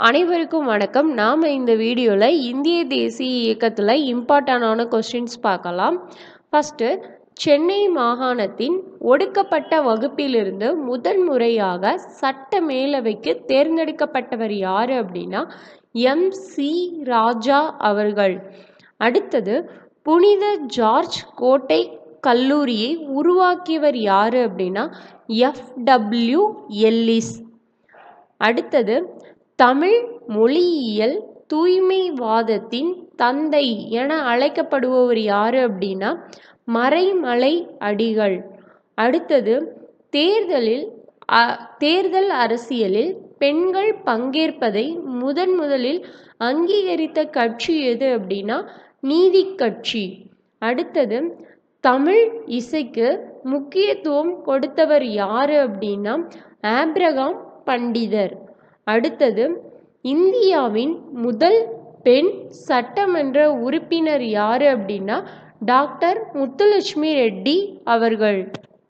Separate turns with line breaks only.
அனைவருக்கும் வணக்கம். நாம் இந்த வீடியோவில் இந்திய தேசிய இயக்கத்தில் இம்பார்ட்டண்டான கொஸ்டின்ஸ் பார்க்கலாம். ஃபஸ்ட்டு, சென்னை மாகாணத்தின் ஒடுக்கப்பட்ட வகுப்பிலிருந்து முதன்முறையாக சட்ட மேலவைக்கு தேர்ந்தெடுக்கப்பட்டவர் யார் அப்படின்னா MC ராஜா அவர்கள். அடுத்தது, புனித ஜார்ஜ் கோட்டை கல்லூரியை உருவாக்கியவர் யார் அப்படின்னா FW எல்லிஸ். அடுத்தது, தமிழ் மொழியியல் தூய்மைவாதத்தின் தந்தை என அழைக்கப்படுபவர் யார் அப்படின்னா மறைமலை அடிகள். அடுத்தது, தேர்தல் அரசியலில் பெண்கள் பங்கேற்பதை முதலில் அங்கீகரித்த கட்சி எது அப்படின்னா நீதி கட்சி. அடுத்தது, தமிழ் இசைக்கு முக்கியத்துவம் கொடுத்தவர் யார் அப்படின்னா ஆப்ரகாம் பண்டிதர். அடுத்தது, இந்தியாவின் முதல் பெண் சட்டமன்ற உறுப்பினர் யார் அப்படின்னா டாக்டர் முத்துலட்சுமி ரெட்டி அவர்கள்.